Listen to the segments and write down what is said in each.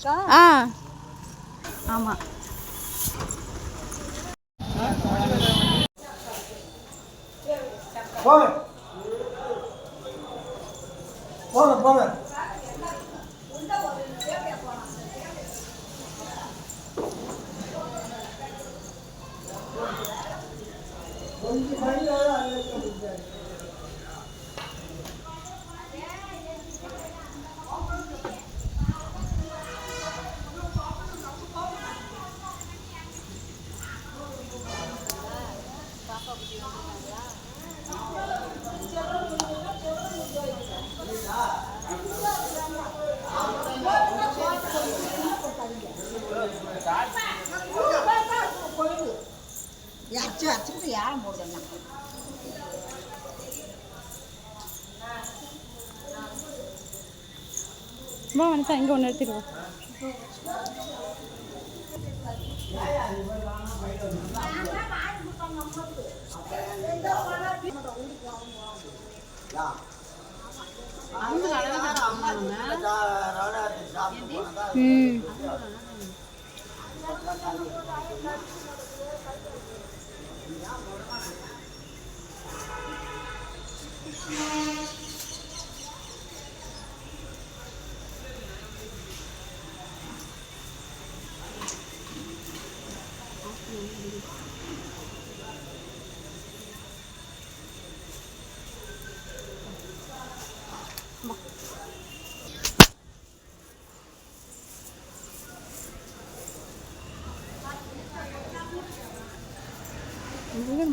இருக்கா? ஆமாம். போங்க போங்க போங்க. கொஞ்சம் மணி அச்சுக்கிட்டு யாரும் போடுதா வனிதா இங்கே ஒன்று எடுத்துடுவோம்.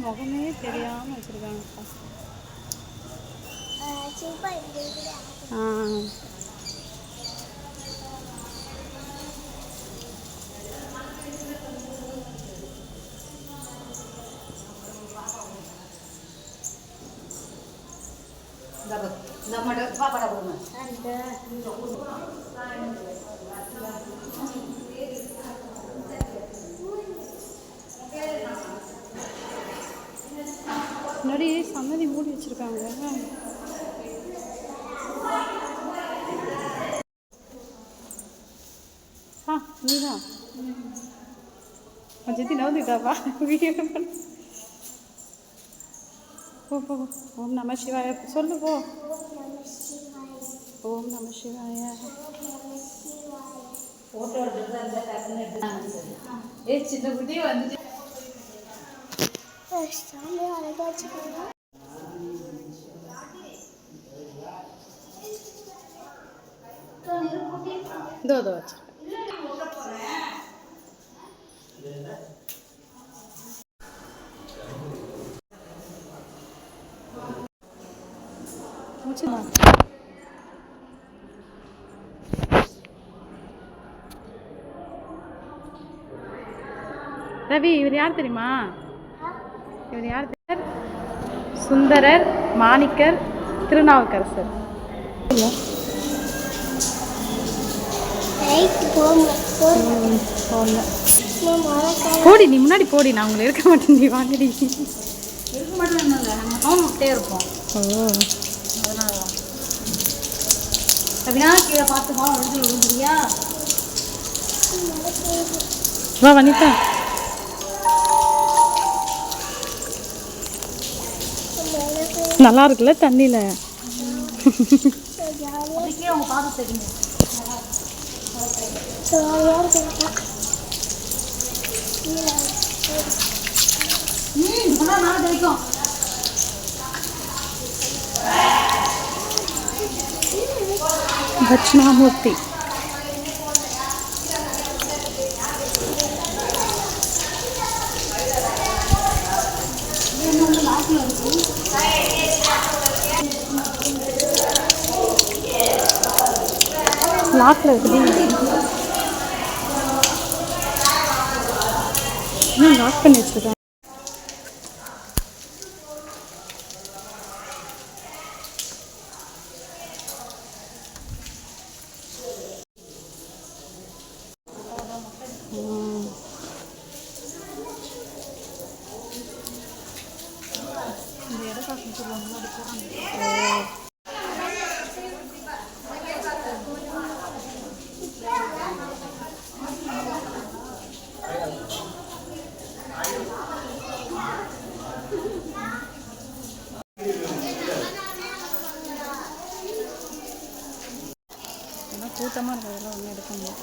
முகமே தெரியாமல் வச்சுருக்காங்கப்பா. முன்னாடி சன்னதி மூடி வச்சிருக்காங்க. நீதான் ஜெத்தி நவுந்துட்டாப்பா. போ போ. ஓம் நம சிவாய சொல்லு போ. ஓம் நம சிவாய. சின்ன குட்டி வந்துட்டு இதோ வச்சு ரவி. இவர் யார் தெரியுமா? இவர் யார்? சுந்தரர், மாணிக்கர், திருநாவுக்கரசர். போடி நீ முன்னாடி போடி. நான் உங்களை இருக்க மாட்டேன். நீ வாங்கடி. இருக்க மாட்டேன். நம்ம சவுண்டே இருப்போம். அதனால அப்படின்னா கீழே பார்த்துப்பா. விழுந்துறியா? வா வனிதா. நல்லா இருக்குல்ல தண்ணியில். அவங்க பார்த்து தெரியும். நாள் கிடைக்கும். தட்சிணாமூர்த்தி. லாக்கில் இருக்குது. இன்னும் லாக் பண்ணி வச்சுருக்கேன். இந்த இடக்காசு சொல்லுவாங்க. கூட்டமாக இருக்கிறதெல்லாம் ஒன்றும் எடுக்க முடியாது.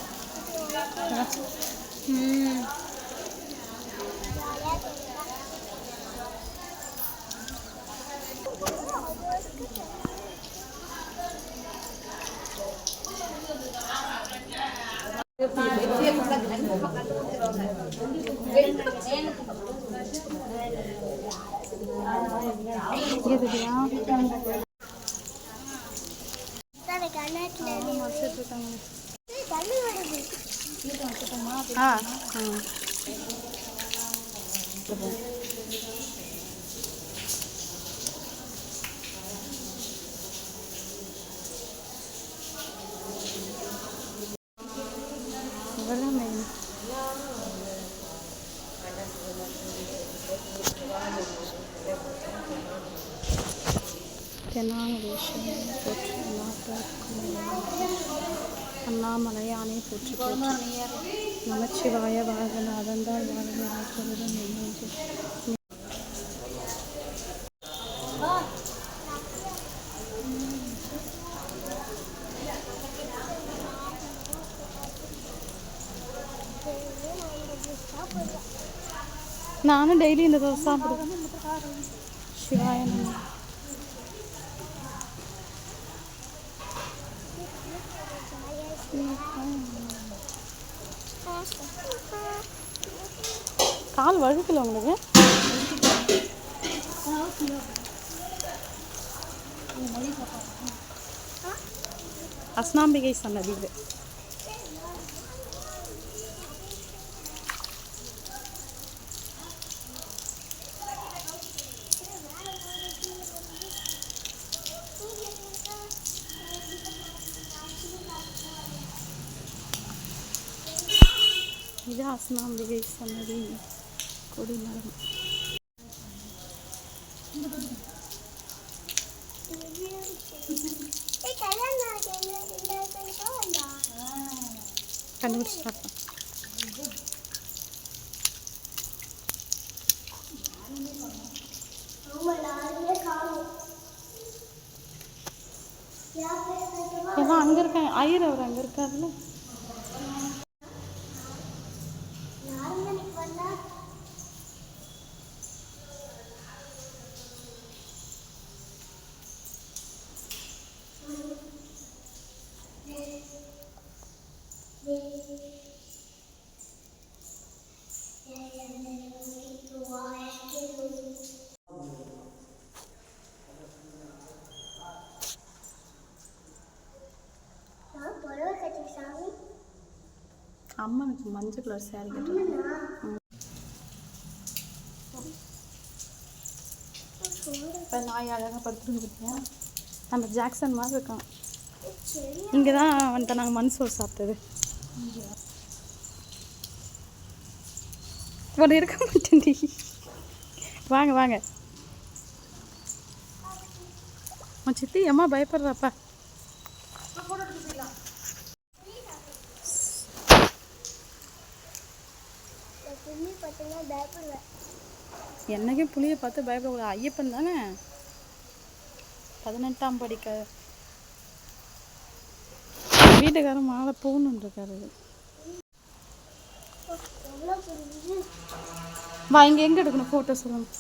அண்ணாமலையானே போற்றி நமச்சிவாய வாழ்கநாதந்தாள் வாழ்க. நானும் டெய்லி இந்த தோசை சாப்பிடுவேன். சிவாய நம. கால் வழுக்கல உங்களுக்கு? அஸ்னாம்பிகை சன்னதி இது. இது அஸ்னாம்பிகை சன்னதி கொடிமரம். கண்டுபிடிச்சிட்டாப்பா. எல்லாம் அங்கே இருக்காங்க. ஐயர் அவர் அங்கே இருக்காருல்ல. அம்மனுக்கு மஞ்சள் கலர் சாரி கட்டுறேன். இப்போ நாய் அழகாக படுத்துருந்து பார்த்தியா? நம்ம ஜாக்சன் மாதிரி இருக்கான். இங்கே தான் வந்துட்டு நாங்கள் மண் சோறு சாப்பிட்டது. ஒரு இருக்க மாட்டேன்டி. வாங்க வாங்க. உன் சித்தி அம்மா பயப்படுறாப்பா. என்னைக்கு புளியை பார்த்து பயப்படக்கூடாது. ஐயப்பன் தானே 18ஆம் படிக்க வீட்டுக்காரன் மாலை போகணுன்னு இருக்காரு. வா, இங்கே எங்கே எடுக்கணும் ஃபோட்டோ சொல்லுங்க.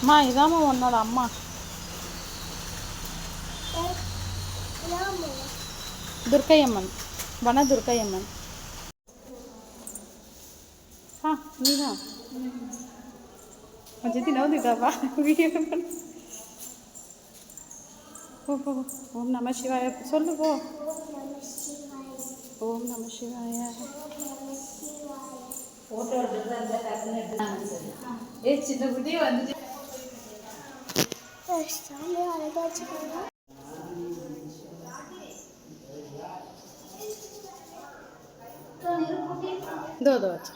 அம்மா இதாம்மா உன்னோட அம்மா. துர்க்கையம்மன், வன துர்க்கையம்மன். நீதான் ஜெத்தி நவுந்துட்டாப்பா. வீடியோ போ. ஓம் நம சிவாய சொல்லு போ. ஓம் நம சிவாய. சின்ன குட்டி வந்து சாமி அழகா வச்சுக்கோங்க. இதோ இதோ வச்சு